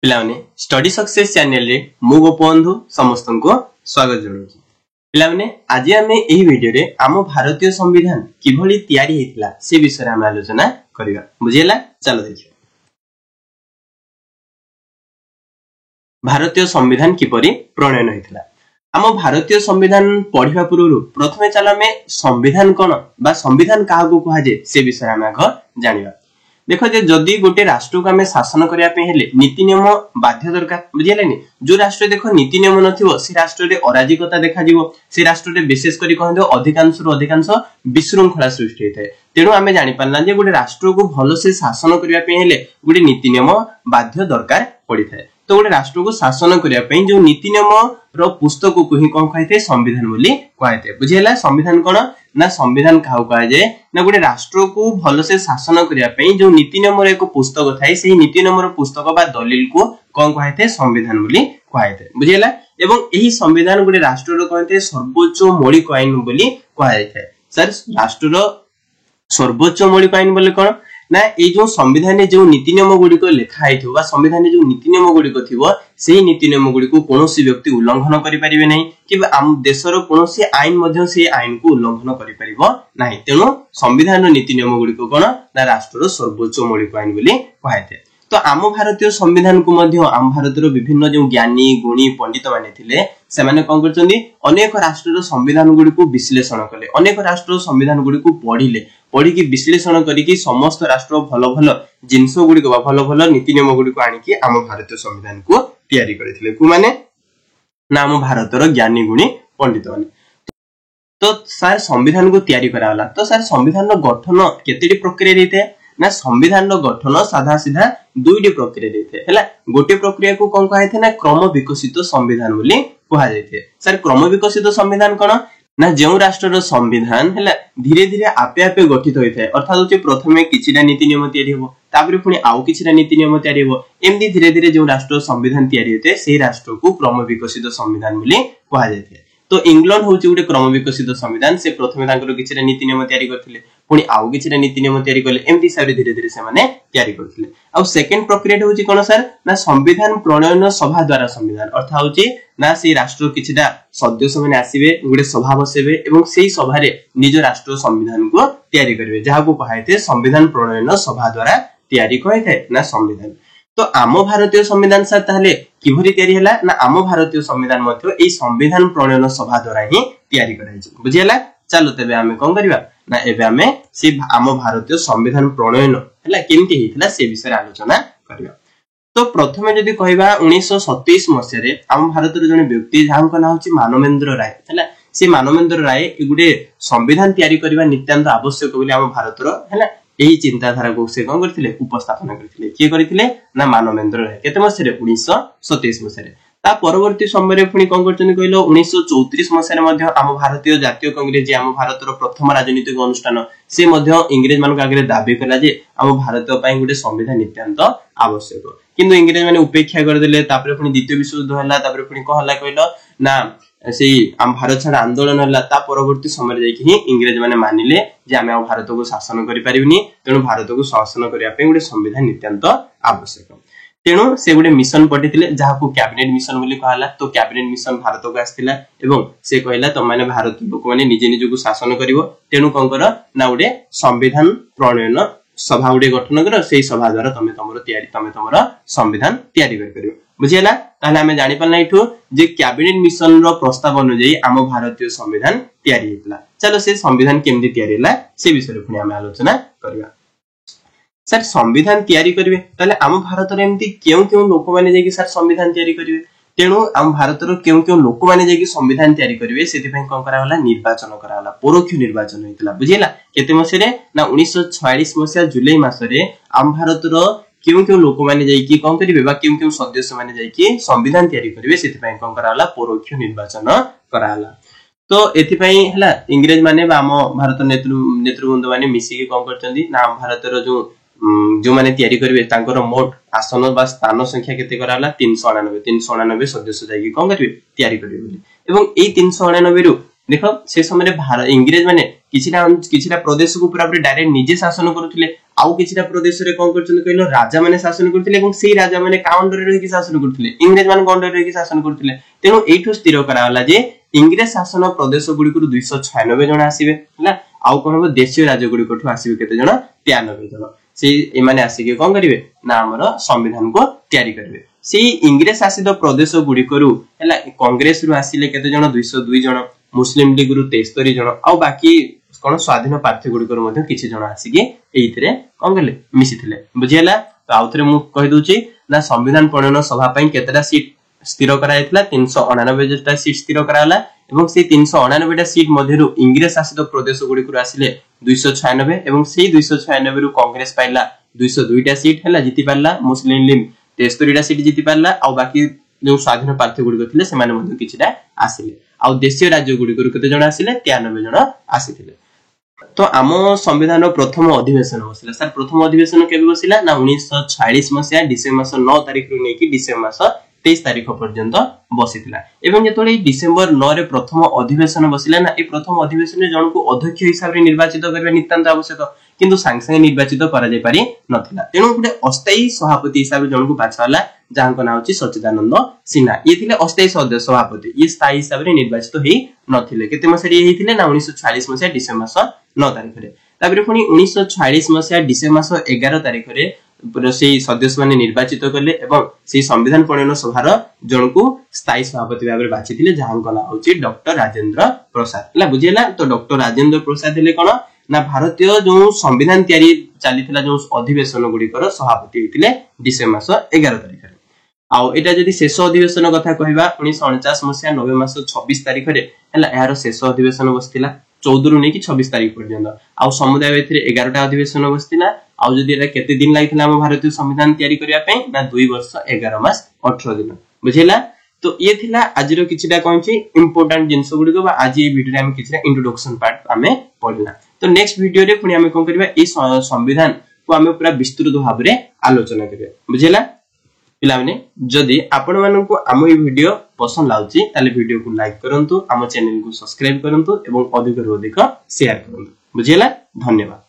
पिलाने study success channel रे मु गोपबंधु समस्त को स्वागत जनाऊँ। पिलाने आज आम यही वीडियो रे आम भारतीय संविधान किभली तैयारी हेतिला से विषय आम आलोचना करिवा। बुझिला, चलो देखिए भारतीय संविधान किपरि प्रणयन हेतिला। आम भारतीय संविधान पढ़िबा पूर्व प्रथमे चलो आम संविधान कोन बा संविधान काहाको कहा जाय से विषय आम आग जानिबा। देखो जे जदि गोटे राष्ट्र को आम शासन करने हेले नीति नियम बाध्य दरकार। बुझिलेनी, जो राष्ट्र देखो नीति नियम नथिबो से राष्ट्र रे अराजकता देखा जिवो, से राष्ट्र रे विशेष करी कहदो अधिकांश रु अधिकांश विशृंखला सृष्टि होइଥାଏ। तेणु आमे जानि पारला जे गोटे राष्ट्र को भलो से शासन करबा पे हेले गोटे नीति नियम बाध्य दरकार पड़िଥାଏ। तो गोटे राष्ट्र को शासन करबा पे जो नीति नियम रो पुस्तक को ही कोन कहैते संविधान बोली कहैते। बुझिला, संविधान कोन ना संविधान काहू कहा जाए ना गोटे राष्ट्र को भलो से शासन करबा पे जो नीति नियम रो एक पुस्तक थाए सेही नीति नियम रो पुस्तक बा दलिल को कोन कहैते संविधान बोली कहैते। बुझिला, एवं एही संविधान गोटे राष्ट्र रो कहैते सर्वोच्च मौलिक आईन बोली कहा जाय। सर राष्ट्र रो सर्वोच्च मौलिक आईन बोले कोन ना ए जो संविधान जो नीति नियम गुड़िक लिखा हेथिबो बा संविधान जो नीति नियम गुड़िक थिबो सेही नीति नियम गुड़िक कोनोसी व्यक्ति उल्लंघन करि परिबे नै कि आम देशर कोनोसी आईन मध्य से आईन को उल्लंघन करि परिबो नाही। तेनु संविधान नीति नियम गुड़िक कोन ना राष्ट्रर सर्वोच्च मौलिक आईन बोली कहैते। तो आम भारतीय संविधान को मध्य आम भारतर विभिन्न जो ज्ञानी गुणी पंडित माने थिले से माने कोन करचंदी अनेक राष्ट्रर संविधान गुडी को विश्लेषण कले, अनेक राष्ट्रर संविधान गुडी को पढिले, पढी की विश्लेषण करी की समस्त राष्ट्र भलो भलो जिंस गुडी को भलो भलो नीति नियम गुडी को आनी की आम भारतीय संविधान को तैयारी करथिले। को माने ना आम भारतर ज्ञानी गुणी पंडित माने। तो सर संविधान को तैयारी कराला। तो सर संविधान रो गठन केतेडी प्रक्रिया रहिते ना संविधान रो गठन साधा सीधा दुईटी प्रक्रिया रहिते हैला। गोटे प्रक्रिया को कोन कहैथे ना क्रम विकसित संविधान बोली कहा जायथे। सर क्रम विकसित संविधान कोन ना जो राष्ट्र रो संविधान हैला धीरे धीरे आपे आपे गठित होइଥାଏ। अर्थात होचे प्रथमे किछिटा नीति नियम तयारी होबो, तापरे पुनी आउ किछिटा नीति नियम तयारी होबो, एमदी धीरे धीरे जो राष्ट्र संविधान तयारी होइଥାଏ सेही राष्ट्र को क्रम विकसित संविधान बोली कहा जायथे। तो इंग्लैंड होउची गोटे क्रम विकसित संविधान, से प्रथमे तांकर किछिटा नीति नियम तयारी करथिले, पुनी आउ किछिटा नीति नियम तयारी करले, एमदी हिसाब धीरे धीरे से माने तयारी करथिले। आ सेकंड प्रक्रिया होउची कोन सर ना संविधान प्रणयन सभा द्वारा संविधान अर्थात होउची ना से राष्ट्र किछिटा सदस्य माने आसीबे गोटे सभा बसेबे एवं सेही सभा रे निज राष्ट्र संविधान को तयारी करबे, जहा को कहाइते संविधान प्रणयन सभा द्वारा तयारी कहैते ना संविधान। तो आम भारतीय संविधान सर ताहले किभरी तयारी हला ना आम भारतीय संविधान मध्य ए संविधान प्रणयन सभा द्वारा ही तयारी कराइछ। बुझियला, चलो तबे आमे कोन करबा ना एबे आमे से आम भारतीय संविधान प्रणयन हला केमति हेतिला से विषय आलोचना करबा। तो प्रथमे जदि कहबा 1927 मसिया रे आम भारतर जने व्यक्ति जाहंक ना होची मानवेंद्र राय हला। से मानवेंद्र राय ए गुडे संविधान तयारी करबा नित्यांत आवश्यक बोली आम भारतर हला एही चिंताधारा को से कोन करथिले उपस्थापन करथिले। के करथिले ना मानवेंद्र राय। केते मसिया रे 1927 मसिया रे। ता परवर्ती समय रे पुनी कोन करचनी कहिलो 1934 मसिया रे मध्ये आम भारतीय जातीय कांग्रेस जे आम भारतर प्रथम राजनीतिक अनुष्ठान से मध्ये इंग्रेज मान आगे दाबी कला जे आम भारत पई गुटे संविधान नित्यांत आवश्यक, किंतु इंग्रेज माने उपेक्षा कर देले। तापरे पुनी द्वितीय विश्व युद्ध हला, तापरे पुनी को हला कहिलो ना से आम भारत छाड़ आंदोलन हला। ता परवर्ती समय रे कि इंग्रेज माने मानिले जे आमे आम भारत को शासन करि परिबिनी, तेनु भारत को शासन करिया पे गुटे संविधान नित्यांत आवश्यक। तेणु से गुटे मिशन पठिथिले जहा को कैबिनेट मिशन बोली कहला। तो कैबिनेट मिशन भारत को आस्थिला एवं से कहला त माने भारत लोक माने निजे निजे को शासन करिवो, तेणु कोन कर ना गुटे संविधान प्रणयन सभा गुटे गठन कर, सेही सभा द्वारा तमे तमर संविधान तयारी कर करिवो। बुझियला, ताले हमें जानि पल्ला इठु जे कैबिनेट मिशन रो प्रस्ताव अनुଯାयी आम भारतीय संविधान तयारी हेतला। चलो से संविधान केमदि तयारी हला से विषय रे पुनी हम आलोचना करबा। सर संविधान तयारी करिवे ताले आम भारत रे एमति केउ लोक माने जे कि सर संविधान तयारी करिवे, तेणु आम भारत रो केउ लोक माने जे कि संविधान तयारी करिवे सेति पय कोन करा होला निर्वाचन करा होला, परोक्ष निर्वाचन हेतला। बुझियला, केते मसिया रे ना 1946 मसिया जुलाई मास रे आम भारत रो केउ लोक माने जे कि कोन करिवे बा केउ सदस्य माने जे कि संविधान तयारी करिवे सेति पय कोन करा होला परोक्ष निर्वाचन करा होला। तो एथि पय हला इंग्रेज माने बा आम भारत नेतृवृंद माने मिसी के कोन करचंदी ना आम भारत रो जो माने तयारी करिवे तांकर मोट आसन बा स्थान संख्या केते कराला 399 सदस्य जाई कोन करिवे तयारी करिवे बोली। एवं ए 399 रु देखो से समय रे इंग्रेज माने किछिटा प्रदेश को पूरा डायरेक्ट निजे शासन करूथिले, आउ किछटा प्रदेश रे कोन करछन कहलो राजा माने शासन करथिले एवं सेही राजा माने का अंडर रे रही शासन करथिले इंग्रज मान अंडर रे रही शासन करथिले तेनु एठो स्थिर कराला जे इंग्रज शासन प्रदेश गुडी को 296 जण आसीबे हला आउ कोन देशीय राज्य गुडी कोठो आसीबे केते जण 93 जण से ए माने आसी के कोन करिवे ना हमर संविधान को तयारी करिवे से इंग्रज शासित प्रदेश गुडी करू हला कांग्रेस रु आसीले केते जण 202 जण मुस्लिम लीग रु 73 जण आउ बाकी कोन स्वाधीन प्रार्थी गुडी करू मध्ये किछि जण आसी के एइथरे कोन गले मिसिथिले बुझियला तो आउथरे मु कहि दोची ना संविधान प्रणयन सभा पई केतेटा सीट स्थिर कराइतला 389 जेटा सीट स्थिर कराला एवं से 389 टा सीट मध्यरु इंग्रज शासित प्रदेश गुडी को आसीले 296 एवं से 296 रु कांग्रेस पाइला 202 टा सीट हला जीति पारला मुस्लिम लीग 73 टा सीट जीति पारला आ बाकी जो स्वाधीन प्रार्थी गुडी थिले से माने मध्ये किछटा आसीले आ देशीय राज्य गुडी को केते जण आसीले 93 जण आसीथिले तो आम संविधान प्रथम अधिवेशन बसिला सर प्रथम अधिवेशन केबे बसिला ना 1946 मसिया डिसेंबर मास 9 तारिख रु नेकी डिसेंबर मास 23 तारिख पर्यंत बसिथिला एवं जेतोले डिसेंबर 9 रे प्रथम अधिवेशन बसिला ना ए प्रथम अधिवेशन रे जणको अध्यक्ष हिसाब रे निर्वाचित करबा नितांत आवश्यक किंतु सांग संग निर्वाचित करा जाय पारि नथिला तेनु गुटे अस्थायी सभापति हिसाब रे जणको बाछाला जांको नाम अछि सच्चिदानंद सिन्हा ये थिले अस्थायी सभापति ये स्थायी हिसाब रे निर्वाचित हेई नथिले केते मासे रे हेइथिले ना 1946 मसिया डिसेंबर मास 9 तारिख रे ताबरे पुनी 1946 मसिया डिसेंबर मास 11 तारिख रे से सदस्य माने निर्वाचित करले एवं से संविधान प्रणयन सभार जणको स्थायी सभापति भाबरे बाछिथिले जांको नाम अछि डॉक्टर राजेंद्र प्रसाद हला बुझियला तो डॉक्टर राजेंद्र प्रसाद हेले कोन ना भारतीय जो संविधान तयारी चलीथिला जो अधिवेशन गुडी कर सभापति हेतिले डिसेंबर मास 11 तारिख रे आउ एटा जदी शेष अधिवेशन कथा कहबा 1949 मसिया नवेम्बर मास 26 तारिख रे हला यार शेष अधिवेशन बसथिला 14 रु नेकी 26 तारिख पर्यंत आउ समुदाय एथिरे 11 टा अधिवेशन बसथिला आउ जदी एटा केते दिन लागिथिला हम भारतीय संविधान तयारी करिया पई ना 2 वर्ष 11 मास 18 दिन बुझिला तो ये थिला आजिरो किछटा कहछि इंपोर्टेंट जिंस गुडी को आज ये वीडियो रे हम किछटा इंट्रोडक्शन पार्ट हमें पढिला तो नेक्स्ट वीडियो रे पुनी हमें कोन करबा ए संविधान को हमें पूरा विस्तृत भाव रे आलोचना करबा बुझिला पिला माने जदी आपण मानन को हम ए वीडियो पसंद लाउची ताले वीडियो को लाइक करंतु हम चैनल को सब्सक्राइब करंतु एवं अधिक रु अधिक शेयर करंतु बुझिला धन्यवाद।